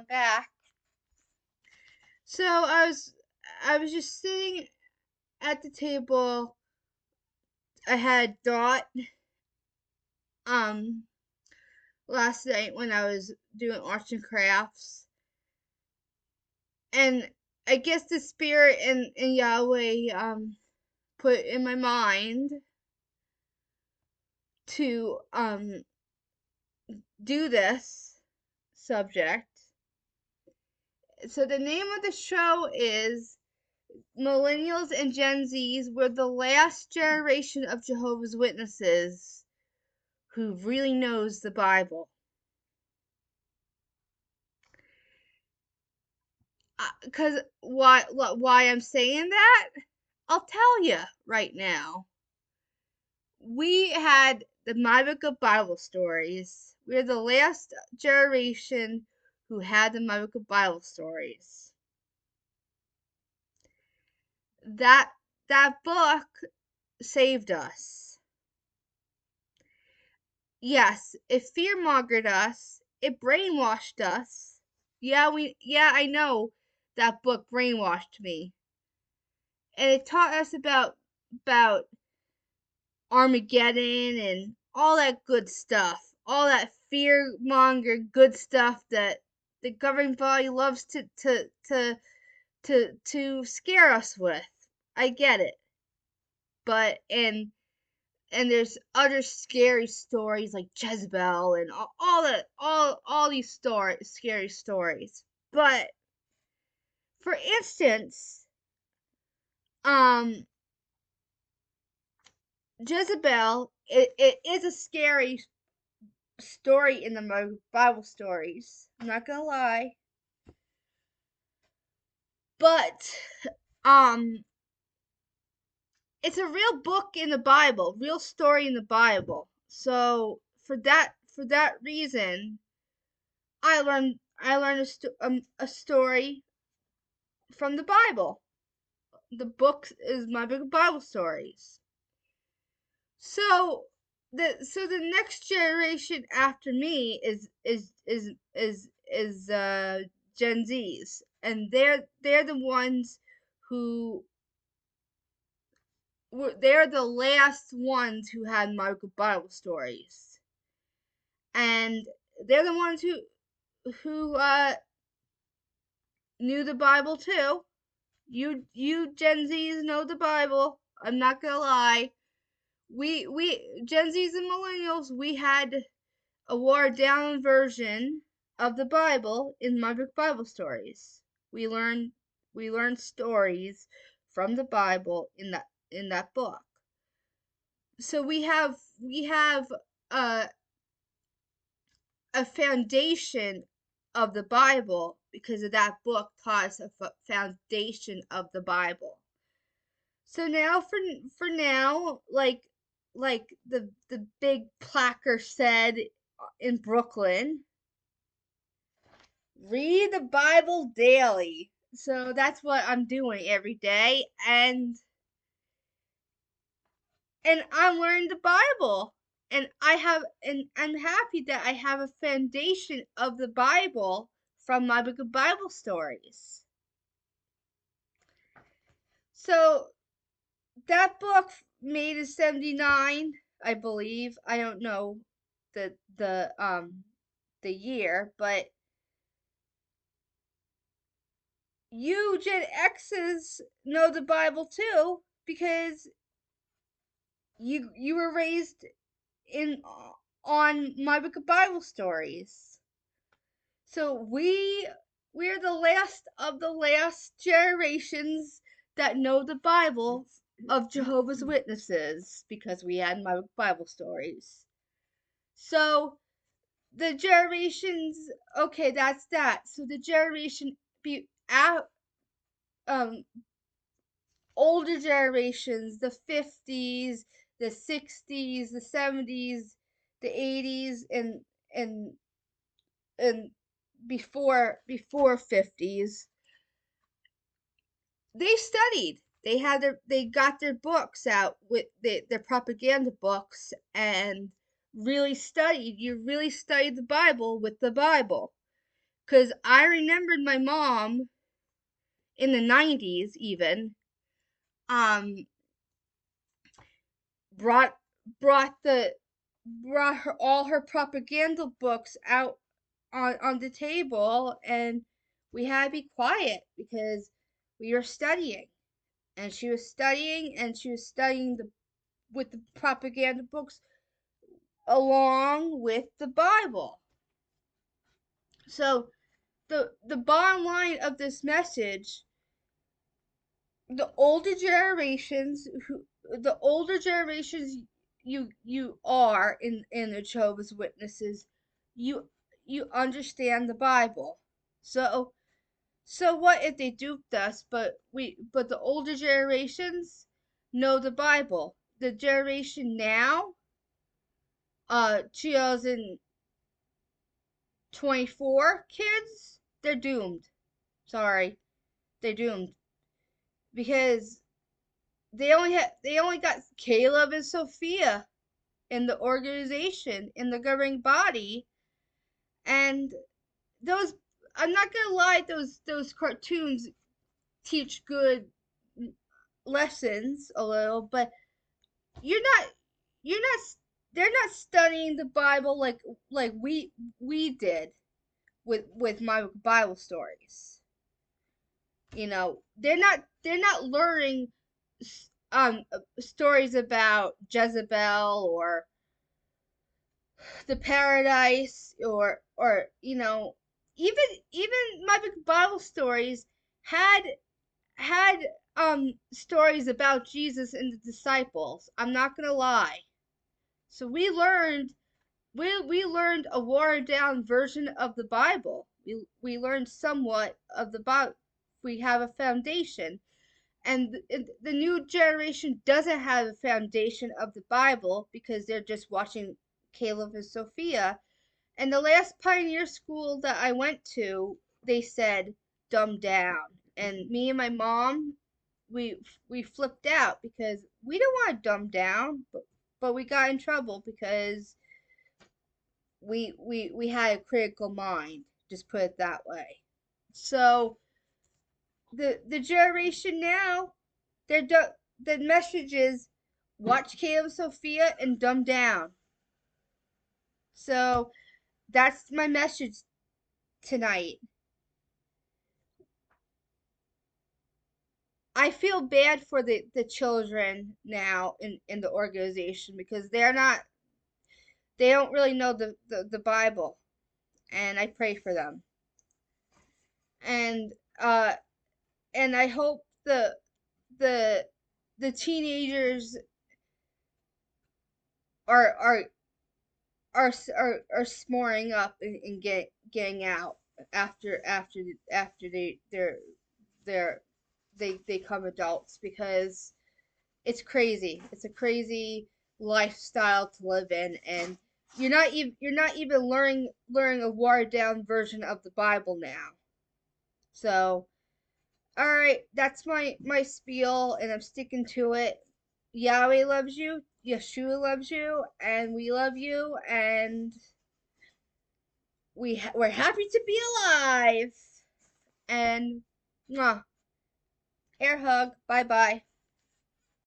I'm back. So I was just sitting at the table. I had Dot um last night when I was doing arts and crafts, and I guess the spirit and Yahweh put in my mind to do this subject. So the name of the show is Millennials and Gen Zs were the last generation of Jehovah's Witnesses who really knows the Bible. Because why I'm saying that? I'll tell you right now. We had the My Book of Bible Stories. We're the last generation who had the My Book of Bible Stories. That book saved us. Yes, it fear-mongered us. It brainwashed us. I know that book brainwashed me. And it taught us about Armageddon and all that good stuff. All that fear-monger good stuff that the governing body loves to scare us with. I get it. But and there's other scary stories like Jezebel and all these scary stories. But for instance, um, Jezebel, it is a scary story in the Bible stories. I'm not gonna lie, but um, it's a real book in the Bible, real story in the Bible. So for that reason, I learned a story from the Bible. The book is My Book of Bible Stories. So the next generation after me is Gen Zs, and they're the ones who they're the last ones who had My Book of Bible Stories, and they're the ones who knew the Bible too. You Gen Zs know the Bible. I'm not gonna lie. We Gen Zs and millennials, we had a watered down version of the Bible in My Book Bible Stories. We learned stories from the Bible in that book. So we have a a foundation of the Bible because of that book taught us a foundation of the Bible. So now for now, like the big placker said in Brooklyn, read the Bible daily. So that's what I'm doing every day, and I'm learning the Bible. And I'm happy that I have a foundation of the Bible from My Book of Bible Stories. So that book made in 79, I believe. I don't know the year, but you Gen X's know the Bible too because you were raised in on My Book of Bible Stories. So we're the last of the last generations that know the Bible of Jehovah's Witnesses because we had My Book of Bible Stories. So the generations, okay, that's that. So the generation be at um older generations, the 50s, the 60s, the 70s, the 80s, and before 50s, they studied. They got their books out with their propaganda books and really studied. You really studied the Bible with the Bible Because I remembered my mom in the 90s even um brought brought the brought her all her propaganda books out on the table, and we had to be quiet because we were studying, and she was studying, and she was studying the with the propaganda books along with the Bible. So the bottom line of this message, the older generations who the older generations you are in the Jehovah's Witnesses, you you understand the Bible. So what if they duped us, but the older generations know the Bible. The generation now, 2024 kids, they're doomed. Sorry, they're doomed because they only got Caleb and Sophia in the organization, in the governing body, and those, I'm not gonna lie, those cartoons teach good lessons a little, but you're not you're not they're not studying the Bible like we did with my Bible stories. They're not learning stories about Jezebel or the paradise, or even my Bible stories had stories about Jesus and the disciples. I'm not gonna lie. So we learned a watered down version of the Bible. We learned somewhat of the Bible. We have a foundation, and the new generation doesn't have a foundation of the Bible because they're just watching Caleb and Sophia. And the last Pioneer school that I went to, they said dumb down, and me and my mom, we we flipped out because we don't want to dumb down, but we got in trouble because we had a critical mind, just put it that way. So the generation now, they're the message is watch Caleb Sophia and dumb down. So that's my message tonight. I feel bad for the children now in the organization because they don't really know the Bible, and I pray for them. And uh and I hope the the teenagers are are are smarting up and getting out after they're they come adults, because it's crazy. It's a crazy lifestyle to live in, and you're not even learning a watered down version of the Bible now. So, all right, that's my spiel, and I'm sticking to it. Yahweh loves you, Yeshua loves you, and we love you, and we're happy to be alive. And mwah, air hug. Bye bye.